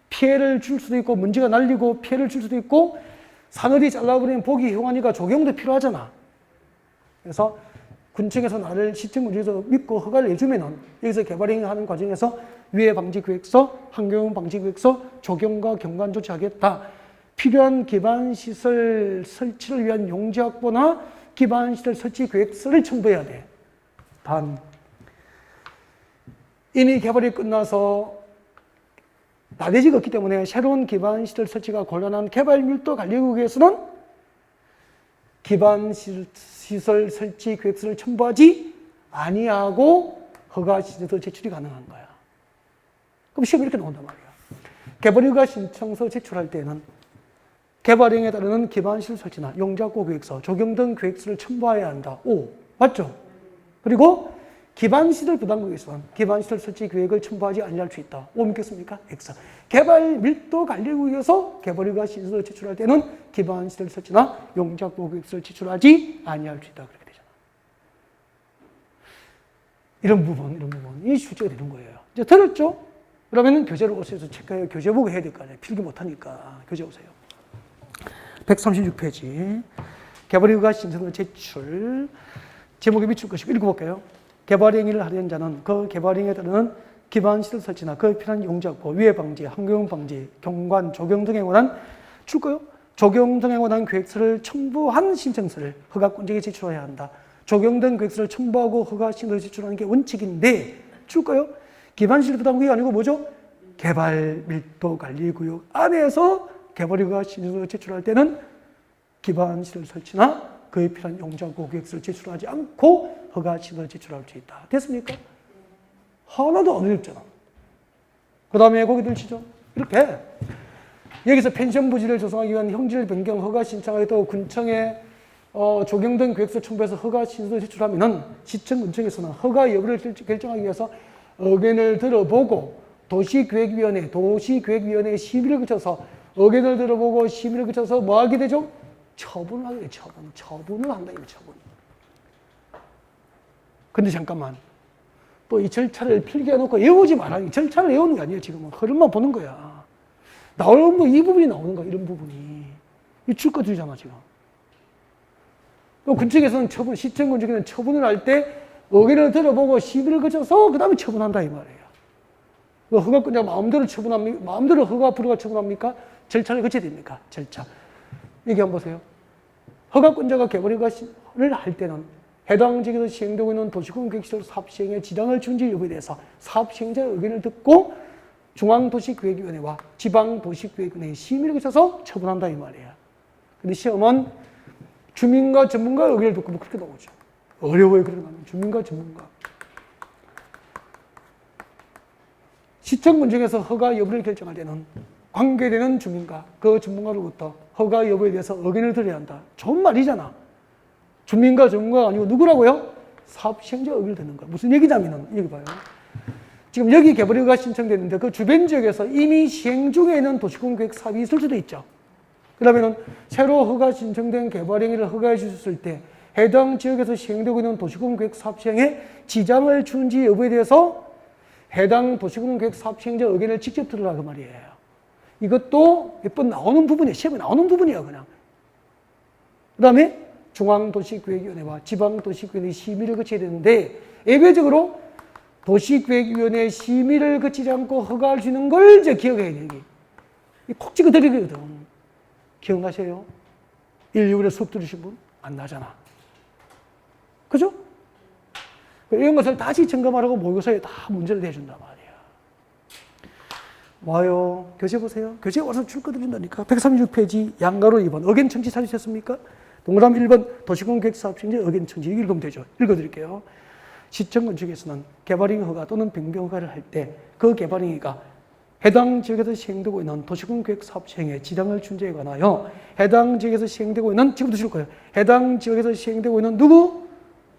피해를 줄 수도 있고 먼지가 날리고 피해를 줄 수도 있고 사늘이 잘라버리면 보기 흉하니까 조경도 필요하잖아. 그래서 군청에서 나를 시청군에서 믿고 허가를 내주면은 여기서 개발행위하는 과정에서 위해 방지 계획서, 환경 방지 계획서, 조경과 경관 조치하겠다. 필요한 기반 시설 설치를 위한 용지 확보나 기반 시설 설치 계획서를 첨부해야 돼. 단 이미 개발이 끝나서 나대지가 없기 때문에 새로운 기반 시설 설치가 곤란한 개발 밀도 관리구역에서는 기반 시설 설치 계획서를 첨부하지 아니하고 허가 신청서 제출이 가능한 거야. 그럼 시험이 이렇게 나온단 말이야. 개발허가 신청서 제출할 때는 개발행위에 따르는 기반 시설 설치나 용지 확보 계획서, 조경 등 계획서를 첨부해야 한다. O. 맞죠? 그리고 기반 시설 부담구역에서는 기반 시설 설치 계획을 첨부하지 아니할 수 있다. O 믿겠습니까? X. 개발 밀도 관리구역에서 개발허가 신청서를 제출할 때는 기반 시설 설치나 용지 확보 계획서를 제출하지 아니할 수 있다. 그렇게 되잖아. 이런 부분이 출제가 되는 거예요. 이제 들었죠? 그러면 교재를 오셔서 체크해요. 교재 보고 해야 될 거 아니에요. 필기 못하니까 교재 오세요. 136페이지. 개발허가 신청서 제출. 제목에 비출 것이고 읽어볼게요. 개발행위를 하려는 자는 그 개발행위에 따르는 기반시설 설치나 그 필요한 용지 확보, 위해 방지, 환경 방지, 경관, 조경 등에 관한 줄까요? 조경 등에 관한 계획서를 첨부한 신청서를 허가권자에게 제출해야 한다. 조경 등 계획서를 첨부하고 허가 신청서를 제출하는 게 원칙인데 줄까요? 기반시설 부담구역이 아니고 뭐죠? 개발 밀도 관리 구역 안에서 개발허가 신청서를 제출할 때는 기반시설 설치나 그에 필요한 용지 확보 계획서를 제출하지 않고 허가 신청서를 제출할 수 있다. 됐습니까? 하나도 안 어렵잖아. 그 다음에 거기 들치죠? 이렇게 여기서 펜션 부지를 조성하기 위한 형질 변경 허가 신청하겠다고 군청에 조경 등 계획서 첨부해서 허가 신청서를 제출하면은 시청군청에서는 허가 여부를 결정하기 위해서 의견을 들어보고 도시계획위원회에 심의를 거쳐서 의견을 들어보고 심의를 거쳐서 뭐 하게 되죠? 처분을 하게 돼요. 처분을 한다. 이거 처분. 근데 잠깐만. 또 이 절차를 필기해 놓고 외우지 마라. 이 절차를 외우는 게 아니에요. 지금은 흐름만 보는 거야. 나오는 거 이 부분이 나오는 거야. 이런 부분이. 이 줄거주의잖아 지금. 군청에서는 시청군청에서는 처분을 할 때 의견을 들어보고 심의를 거쳐서 그 다음에 처분한다 이 말이에요. 허가권자가 마음대로 처분합니까? 마음대로 허가 불허가 처분합니까? 절차를 거쳐야 됩니까? 절차. 여기 한번 보세요. 허가권자가 개발허가를 할 때는 해당 지역에서 시행되고 있는 도시군계획시설 사업 시행에 지장을 준지 여부에 대해서 사업 시행자의 의견을 듣고 중앙도시계획위원회와 지방도시계획위원회의 심의를 거쳐서 처분한다 이 말이에요. 근데 시험은 주민과 전문가의 의견을 듣고 뭐 그렇게 나오죠. 어려워요. 그렇게 나오면 주민과 전문가. 시청군청에서 허가 여부를 결정할 때는 관계되는 주민과 그 전문가로부터 허가 여부에 대해서 의견을 들어야 한다. 좋은 말이잖아. 주민과 전문가가 아니고 누구라고요? 사업 시행자 의견을 듣는 거야. 무슨 얘기냐면은 여기 봐요. 지금 여기 개발허가 신청됐는데 그 주변 지역에서 이미 시행 중에 있는 도시군계획 사업이 있을 수도 있죠. 그러면은 새로 허가 신청된 개발행위를 허가해 주셨을 때 해당 지역에서 시행되고 있는 도시군계획 사업 시행에 지장을 주는지 여부에 대해서 해당 도시군계획 사업 시행자 의견을 직접 들으라 그 말이에요. 이것도 몇 번 나오는 부분이에요. 시험에 나오는 부분이에요, 그냥. 그 다음에 중앙도시계획위원회와 지방도시계획위원회 심의를 거쳐야 되는데 예외적으로 도시계획위원회 심의를 거치지 않고 허가할 수 있는 걸 이제 기억해야 돼요. 콕 찍어 드리거든. 기억나세요? 1, 2월에 수업 들으신 분? 안 나잖아. 그죠? 이런 것을 다시 점검하라고 모의고사에 다 문제를 내준단 말이야. 와요. 교재 보세요. 교재 와서 출거 드린다니까. 136페이지 양가로 2번. 의견 청지 찾으셨습니까? 동그라미 1번 도시공계획사업시행제 의견 청지. 읽으면 되죠. 읽어드릴게요. 시청건축에서는 개발행 허가 또는 변경 허가를 할 때 그 개발행 허가 해당 지역에서 시행되고 있는 도시공계획사업 시행에 지장을 준 점에 관하여 해당 지역에서 시행되고 있는 지금도 줄 거예요. 해당 지역에서 시행되고 있는 누구?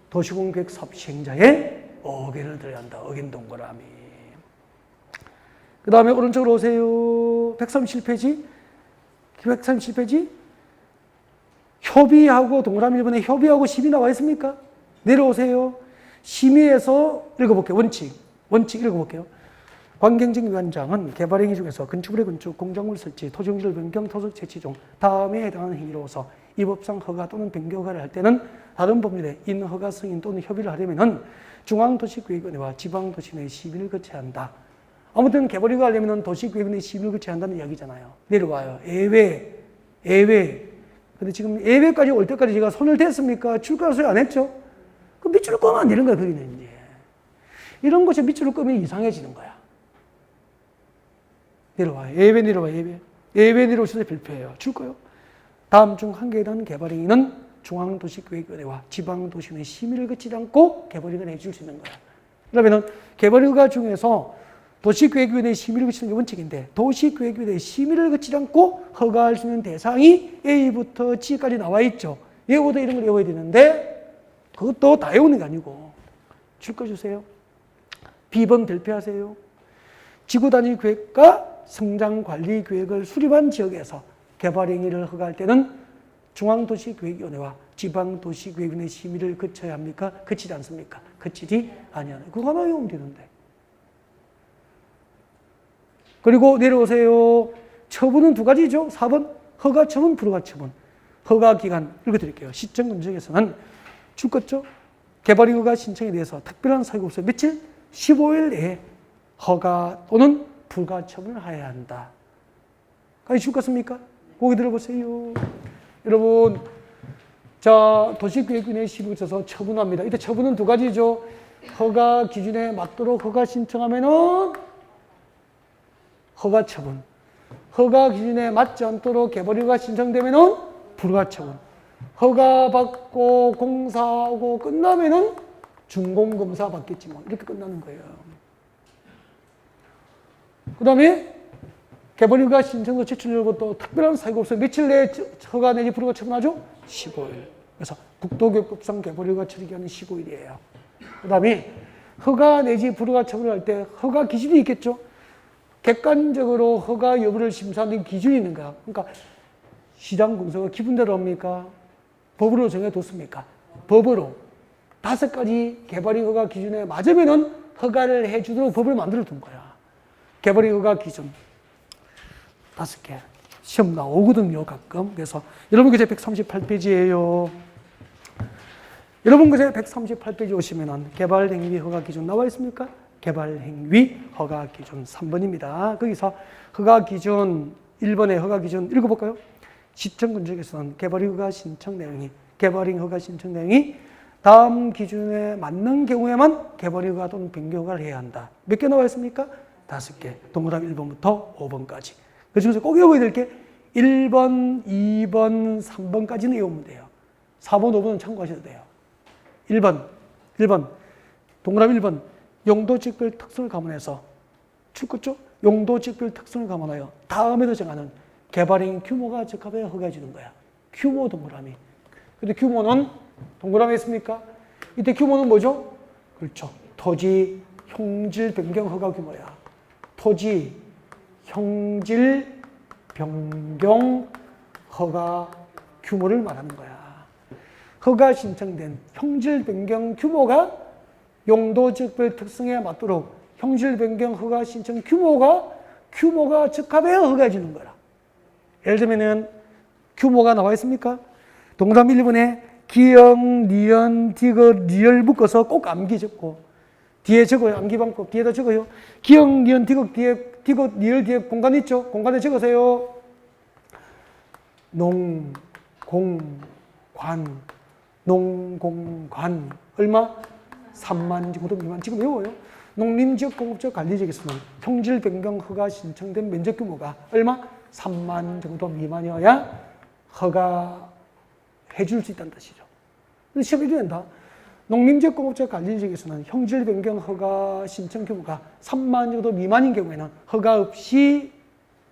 도시공계획사업 시행자의 의견을 들어야 한다. 의견 동그라미. 그 다음에 오른쪽으로 오세요. 137페이지. 137페이지. 협의하고 동그라미 1번에 협의하고 심의 나와 있습니까? 내려오세요. 심의에서 읽어볼게요. 원칙 읽어볼게요. 관경정위원장은 개발행위 중에서 건축물의 건축, 공작물 설치, 토지용지를 변경, 토속 채취 중 다음에 해당하는 행위로서 이 법상 허가 또는 변경 허가를 할 때는 다른 법률에 있는 허가 승인 또는 협의를 하려면 중앙도시계획위원회와 지방도시내의 심의를 거쳐야 한다. 아무튼 개발행위가 하려면 도시계획위원회 심의를 거쳐야 한다는 이야기잖아요. 내려와요. 예외. 근데 지금 예외까지 올 때까지 제가 손을 댔습니까? 출가 소리 안 했죠? 그 밑줄을 끄면 안 되는 거야, 거기는 이제. 이런 것이 밑줄을 끄면 이상해지는 거야. 내려와요. 예외 내려와요. 예외 내려오셔서 발표해요. 줄 거요. 다음 중 한 개에 대한 개발행위는 중앙도시계획위원회와 지방도시내 심의를 거치지 않고 개발행위를 해줄 수 있는 거야. 그러면은 개발허가 중에서 도시계획위원회 심의를 거치는 게 원칙인데 도시계획위원회 심의를 거치지 않고 허가할 수 있는 대상이 A부터 G까지 나와 있죠. 예고도 이런 걸 외워야 되는데 그것도 다 외우는 게 아니고 줄 거 주세요. B번 발표하세요. 지구단위 계획과 성장관리계획을 수립한 지역에서 개발행위를 허가할 때는 중앙도시계획위원회와 지방도시계획위원회 심의를 거쳐야 합니까? 거치지 않습니까? 거치지 아니하는. 그거 하나 외우면 되는데. 그리고 내려오세요. 처분은 두 가지죠. 4번 허가처분, 불허가처분. 허가기간 읽어드릴게요. 시청건축에서는 줄 것죠. 개발허가 신청에 대해서 특별한 사유가 없어요. 며칠? 15일 내에 허가 또는 불가처분을 해야 한다. 까지 줄 것입니까? 보기 들어보세요. 여러분, 자, 도시계획위원회 심의에 있어서 처분합니다. 이때 처분은 두 가지죠. 허가 기준에 맞도록 허가 신청하면은 허가처분. 허가 기준에 맞지 않도록 개발허가 신청되면은 불가처분. 허가 받고 공사하고 끝나면은 준공검사 받겠지 뭐. 이렇게 끝나는 거예요. 그 다음에 개발허가 신청서 제출로부터 특별한 사유가 없어요. 며칠 내에 허가 내지 불허가 처분하죠? 15일. 그래서 국도교육법상 개발허가 처리기간은 15일이에요. 그 다음에 허가 내지 불허가 처분을 할 때 허가 기준이 있겠죠? 객관적으로 허가 여부를 심사하는 기준이 있는 거야. 그러니까 시장공사가 기분대로 합니까? 법으로 정해뒀습니까? 법으로 5가지 개발행 허가 기준에 맞으면은 허가를 해주도록 법을 만들어 둔 거야. 개발행 허가 기준 5개. 시험 나오거든요, 가끔. 그래서 여러분 교재 138페이지예요. 여러분 교재 138페이지 오시면은 개발행위 허가 기준 나와 있습니까? 개발행위 허가 기준 3번입니다. 거기서 허가 기준 1번의 허가 기준 읽어볼까요? 시청건축에서는 개발행 허가 신청 내용이 개발행 허가 신청 내용이 다음 기준에 맞는 경우에만 개발행 허가 또는 변경 허가를 해야 한다. 몇 개 나와 있습니까? 5개. 동그라미 1번부터 5번까지. 그 중에서 꼭 외워야 될 게 1번, 2번, 3번까지는 외우면 돼요. 4번, 5번은 참고하셔도 돼요. 1번, 동그라미 1번. 용도지역별 특성을 감안해서 출구죠? 용도지역별 특성을 감안하여 다음에도 정하는 개발행 규모가 적합해 허가해 주는 거야. 규모 동그라미. 근데 규모는 동그라미 있습니까? 이때 규모는 뭐죠? 그렇죠. 토지 형질 변경 허가 규모야. 토지 형질 변경 허가 규모를 말하는 거야. 허가 신청된 형질 변경 규모가 용도지역별 특성에 맞도록 형질 변경 허가 신청 규모가 적합해야 허가해 주는 거라. 예를 들면은 규모가 나와 있습니까? 동그라미 1번에 기역, 니은, 디귿, 리을 묶어서 꼭 암기 적고 뒤에 적어요. 암기 방법 뒤에다 적어요. 기역, 니은, 디귿 뒤에 디귿, 리을 뒤에 공간 있죠? 공간에 적으세요. 농, 공, 관, 농, 공, 관 얼마? 3만 정도 미만. 지금 외워요. 농림지역, 공업지역, 관리지역에서는 형질 변경 허가 신청된 면적 규모가 얼마? 3만 정도 미만이어야 허가해 줄 수 있다는 뜻이죠. 근데 시험에 된다. 농림지역, 공업지역, 관리지역에서는 형질 변경 허가 신청 규모가 3만 정도 미만인 경우에는 허가 없이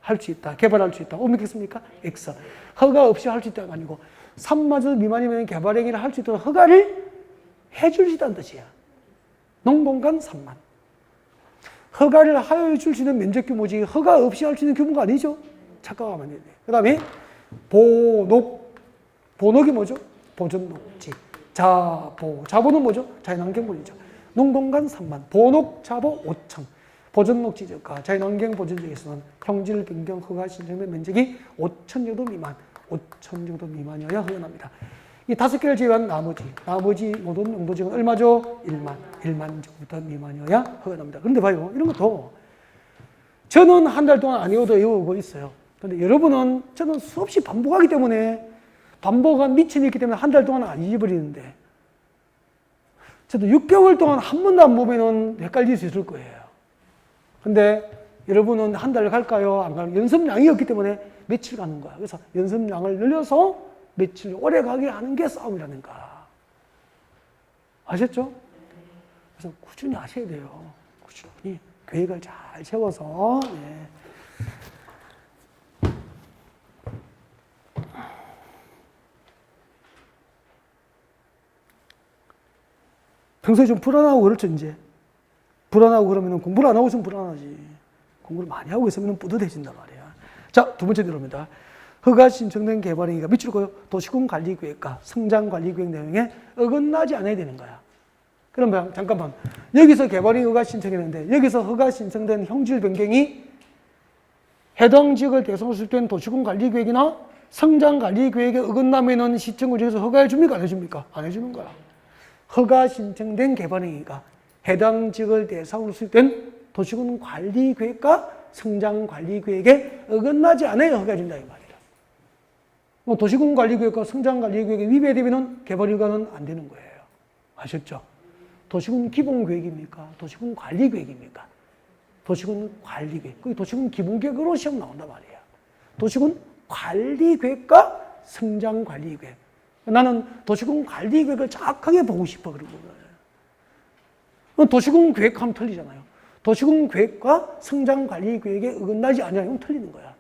할 수 있다. 개발할 수 있다. 옮기겠습니까? X. 허가 없이 할 수 있다가 아니고 3만 정도 미만이면 개발 행위를 할 수 있도록 허가를 해줄 수 있다는 뜻이야. 농공간 3만. 허가를 하여 줄 수 있는 면적 규모지 허가 없이 할 수 있는 규모가 아니죠. 착각하면 안 돼. 그 다음에 보녹. 보녹이 뭐죠? 보존녹지. 자보. 자보는 뭐죠? 자연환경물이죠. 농공간 3만. 보녹, 자보 5천. 보존녹지 지역과 자연환경 보존지역에서는 형질 변경 허가 신청된 면적이 5천 정도 미만. 5천 정도 미만이어야 허가납니다. 이 5개를 제외한 나머지 모든 용도지역은 얼마죠? 1만 정도 미만이어야 허가납니다. 그런데 봐요. 이런 것도 저는 한 달 동안 안 외워도 외우고 있어요. 그런데 여러분은 저는 수없이 반복하기 때문에 반복한 미천이 있기 때문에 한 달 동안 안 잊어버리는데 저도 6개월 동안 한 번도 안 보면은 헷갈릴 수 있을 거예요. 근데 여러분은 한 달 갈까요? 안 갈까요? 연습량이 없기 때문에 며칠 가는 거야. 그래서 연습량을 늘려서 며칠 오래 가게 하는 게 싸움이라는가. 아셨죠? 그래서 꾸준히 하셔야 돼요. 꾸준히 계획을 잘 세워서. 예. 평소에 좀 불안하고 그렇죠, 이제. 불안하고 그러면 공부를 안 하고 있으면 불안하지. 공부를 많이 하고 있으면 뿌듯해진단 말이야. 자, 두 번째 들어옵니다. 허가 신청된 개발행위가 밑줄 그어요. 도시군 관리계획과 성장관리계획 내용에 어긋나지 않아야 되는 거야. 그러면 잠깐만. 여기서 개발행위 허가 신청했는데 여기서 허가 신청된 형질 변경이 해당 지역을 대상으로 수립된 도시군 관리계획이나 성장관리계획에 어긋나면은 시청구청에서 허가해 줍니까? 안 해줍니까? 안 해주는 거야. 허가 신청된 개발행위가 해당 지역을 대상으로 수립된 도시군 관리계획과 성장관리계획에 어긋나지 않아야 허가해 준다 이 말이야. 도시군 관리계획과 성장관리계획에 위배되면 개발허가는 안 되는 거예요. 아셨죠? 도시군 기본계획입니까? 도시군 관리계획입니까? 도시군 관리계획. 그 도시군 기본계획으로 시험 나온단 말이야. 도시군 관리계획과 성장관리계획. 나는 도시군 관리계획을 정확하게 보고 싶어 그런 거예요. 도시군 계획하면 틀리잖아요. 도시군 계획과 성장관리계획에 어긋나지 않으면 틀리는 거야.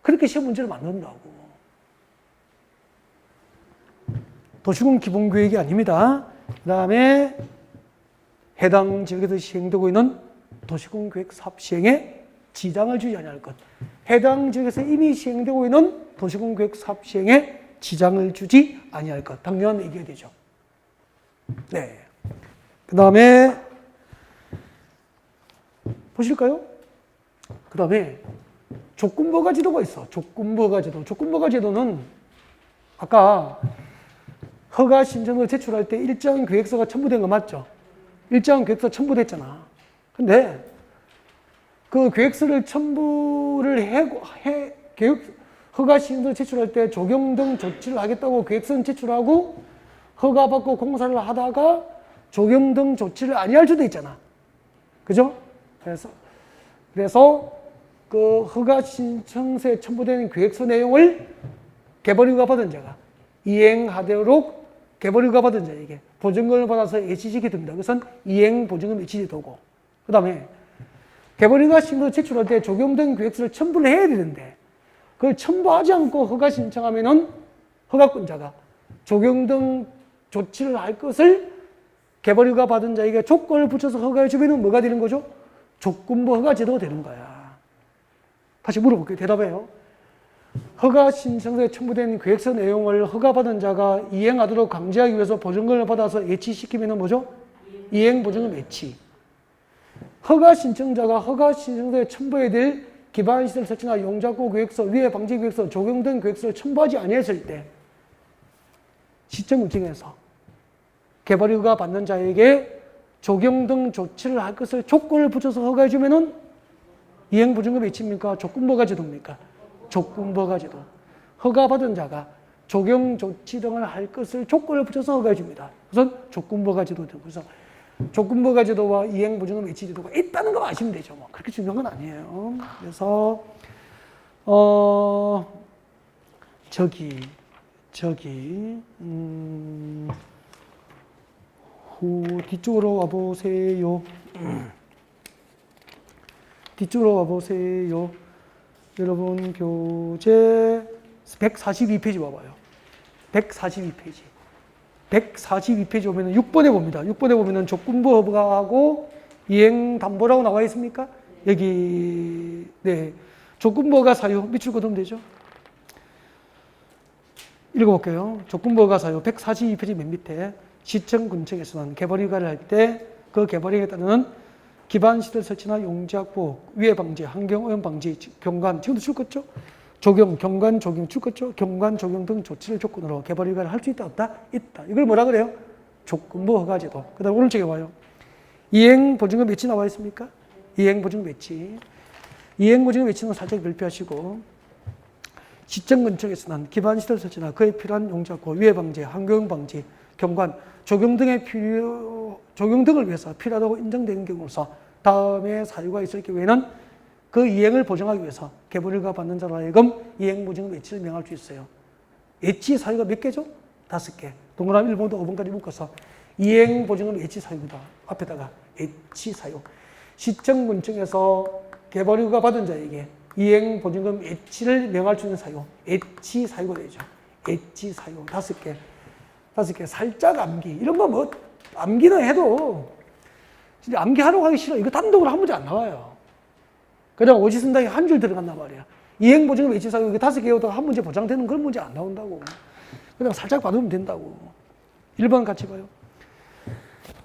그렇게 시험 문제를 만든다고. 도시군 기본계획이 아닙니다. 그 다음에 해당 지역에서 시행되고 있는 도시군 계획 사업 시행에 지장을 주지 아니할 것. 해당 지역에서 이미 시행되고 있는 도시군 계획 사업 시행에 지장을 주지 아니할 것. 당연한 얘기가 되죠. 네. 그 다음에 보실까요? 그 다음에 조건부허가 제도가 있어. 조건부허가 제도. 조건부허가 제도는 아까 허가 신청을 제출할 때 일정 계획서가 첨부된 거 맞죠? 일정 계획서 첨부됐잖아. 근데 그 계획서를 첨부를 허가 신청을 제출할 때 조경 등 조치를 하겠다고 계획서는 제출하고 허가받고 공사를 하다가 조경 등 조치를 아니할 수도 있잖아. 그죠? 그래서 그 허가 신청서에 첨부된 계획서 내용을 개발허가 받은 자가 이행하도록 개발허가 받은 자에게 보증금을 받아서 예치시키게 됩니다. 그것은 이행 보증금 예치제 도고. 그 다음에 개발허가 신청을 제출할 때 조경된 계획서를 첨부를 해야 되는데 그걸 첨부하지 않고 허가 신청하면은 허가권자가 조경 등 조치를 할 것을 개발허가 받은 자에게 조건을 붙여서 허가해 주면은 뭐가 되는 거죠? 조건부 허가 제도가 되는 거야. 다시 물어볼게요. 대답해요. 허가 신청서에 첨부된 계획서 내용을 허가받은 자가 이행하도록 강제하기 위해서 보증금을 받아서 예치시키면 뭐죠? 이행 보증금 예치. 허가 신청자가 허가 신청서에 첨부해야 될 기반시설 설치나 용적구 계획서, 위해 방지 계획서, 조경 등 계획서를 첨부하지 아니했을 때 시청금증에서 개발휴가 받는 자에게 적용 등 조치를 할 것을 조건을 붙여서 허가해주면은 이행보증금 외치입니까? 조건부가 제도입니까? 조건부가 제도. 허가받은 자가 적용 조치 등을 할 것을 조건을 붙여서 허가해줍니다. 우선 조건부가 제도죠. 그래서 조건부가 제도와 이행보증금 외치 제도가 있다는 거 아시면 되죠. 뭐 그렇게 중요한 건 아니에요. 그래서 뒤쪽으로 와보세요. 뒤쪽으로 와보세요. 여러분 교재 142페이지 와봐요. 142페이지. 142페이지 오면 6번에 봅니다. 6번에 보면 조건부 허가하고 이행담보라고 나와 있습니까? 여기 네 조건부가 사유 밑줄 그으면 되죠. 읽어볼게요. 조건부 허가 사유 142페이지 맨 밑에 시청군청에서는 개발휴가를 할 때 그 개발휴가에 따르는 기반시설 설치나 용지 확보, 위해 방지, 환경오염 방지, 경관, 지금도 줄 거죠? 적용, 경관 적용 줄 거죠? 경관 적용 등 조치를 조건으로 개발휴가를 할 수 있다, 없다? 있다. 이걸 뭐라 그래요? 조건부 허가제도. 그 다음 오른쪽에 와요. 이행보증금 외치 나와 있습니까? 이행보증금 외치. 이행보증금 외치는 살짝 별표하시고 시청군청에서는 기반시설 설치나 그에 필요한 용지 확보, 위해 방지, 환경오염 방지, 경관, 적용 등을 위해서 필요하다고 인정되는 경우로서 다음에 사유가 있을 경우에는 그 이행을 보증하기 위해서 개발휴가 받는 자로 하여금 이행보증금 외치를 명할 수 있어요. 외치 사유가 몇 개죠? 5개. 동그라미 1번부터 5번까지 묶어서 이행보증금 외치 사유다. 앞에다가 외치 사유. 시청군청에서 개발휴가 받은 자에게 이행보증금 외치를 명할 수 있는 사유. 외치 사유가 되죠. 외치 사유 5개. 5개. 살짝 암기. 이런 거 뭐 암기는 해도 진짜 암기하려고 하기 싫어. 이거 단독으로 한 문제 안 나와요. 그냥 오지선당에 한 줄 들어간단 말이야. 이행보증금 외치사유 이게 5개여도 한 문제 보장되는 그런 문제 안 나온다고. 그냥 살짝 받으면 된다고. 1번 같이 봐요.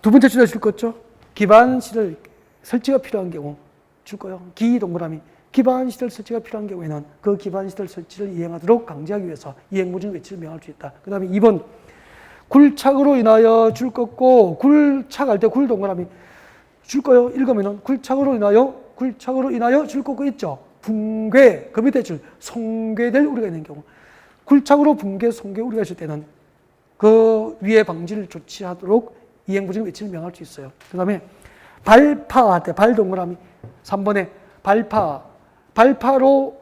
두 번째 줄에 줄 거죠. 기반시설 설치가 필요한 경우 줄 거요. 기 동그라미. 기반시설 설치가 필요한 경우에는 그 기반시설 설치를 이행하도록 강제하기 위해서 이행보증금 외치를 명할 수 있다. 그 다음에 2번. 굴착으로 인하여 줄 것고 굴착할 때 굴 동그라미 줄 거요. 읽으면은 굴착으로 인하여 줄 거고 있죠. 붕괴 그 밑에 줄 손괴될 우려가 있는 경우 굴착으로 붕괴 손괴 우려가 있을 때는 그 위에 방지를 조치하도록 이행보증금 외치를 명할 수 있어요. 그 다음에 발파할 때 발 동그라미 3번에 발파로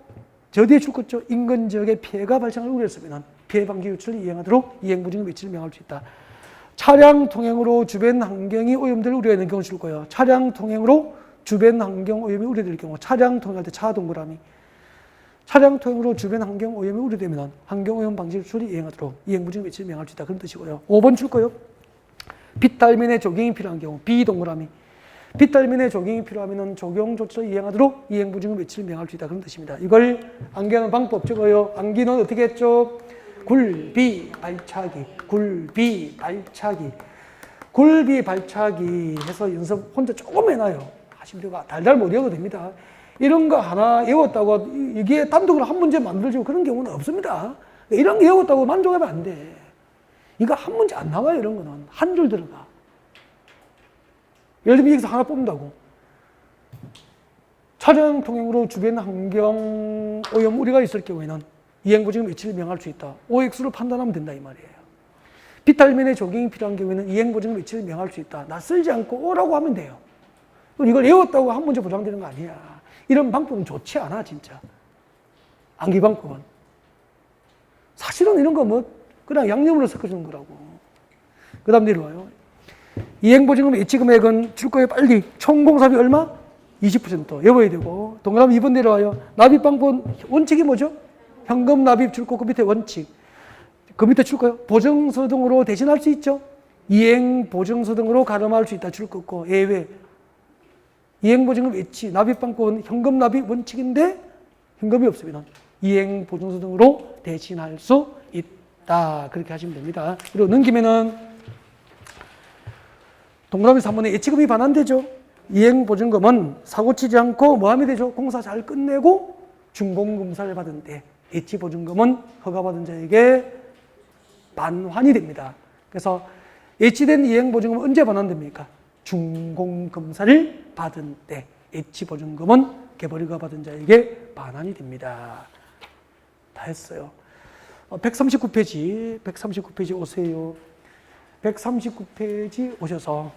저 뒤에 줄 거죠. 인근 지역에 피해가 발생할 우려였으면 피해 방지 조치를 이행하도록 이행보증금 외치를 명할 수 있다. 차량 통행으로 주변 환경이 오염될 우려가 있는 경우 줄 거예요. 차량 통행으로 주변 환경 오염이 우려될 경우 차량 통행할 때 차 동그라미 차량 통행으로 주변 환경 오염이 우려되면 환경 오염 방지 조치를 이행하도록 이행보증금 외치를 명할 수 있다. 그런 뜻이고요. 5번 줄 거예요. 빗달면에 적용이 필요한 경우 B 동그라미 빗달면에 적용이 필요하면 적용 조치를 이행하도록 이행보증금 외치를 명할 수 있다. 그런 뜻입니다. 이걸 암기하는 방법 적어요. 암기는 어떻게 했죠? 굴비 발차기 해서 연습 혼자 조금 해놔요. 하시면 되고 달달 못 외워도 됩니다. 이런 거 하나 외웠다고 이게 단독으로 한 문제 만들어지고 그런 경우는 없습니다. 이런 거 외웠다고 만족하면 안 돼. 이거 한 문제 안 나와요. 이런 거는 한 줄 들어가. 예를 들면 여기서 하나 뽑는다고. 차량 통행으로 주변 환경 오염 우려가 있을 경우에는 이행보증금 외치를 명할 수 있다. OX로 판단하면 된다 이 말이에요. 비탈면에 적용이 필요한 경우에는 이행보증금 외치를 명할 수 있다. 낯설지 않고 오라고 하면 돼요. 이걸 외웠다고 한 문제 보장되는 거 아니야. 이런 방법은 좋지 않아 진짜. 암기 방법은. 사실은 이런 거 뭐 그냥 양념으로 섞어주는 거라고. 그 다음 내려와요. 이행보증금 외치 금액은 줄 거예요 빨리. 총공사비 얼마? 20% 외워야 되고. 동그라미 2번 내려와요. 납입 방법 원칙이 뭐죠? 현금 납입 줄 거고 그 밑에 원칙. 그 밑에 줄 거예요. 보증서 등으로 대신할 수 있죠. 이행 보증서 등으로 가름할 수 있다 줄 거고 예외. 이행 보증금 외치 납입 방법은 현금 납입 원칙인데 현금이 없으면 이행 보증서 등으로 대신할 수 있다. 그렇게 하시면 됩니다. 그리고 넘기면은 동그라미 3번에 예치금이 반환되죠. 이행 보증금은 사고 치지 않고 뭐 하면 되죠? 공사 잘 끝내고 준공검사를 받은 때 예치 보증금은 허가받은 자에게 반환이 됩니다. 그래서 예치된 이행보증금은 언제 반환됩니까? 준공검사를 받은 때 예치보증금은 개벌이가 받은 자에게 반환이 됩니다. 다 했어요. 139페이지 오세요. 139페이지 오셔서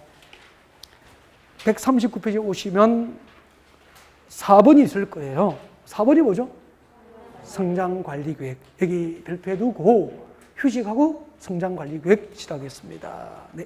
139페이지 오시면 4번이 있을 거예요. 4번이 뭐죠? 성장관리계획. 여기 별표해 두고 휴식하고 성장관리계획 시작하겠습니다. 네.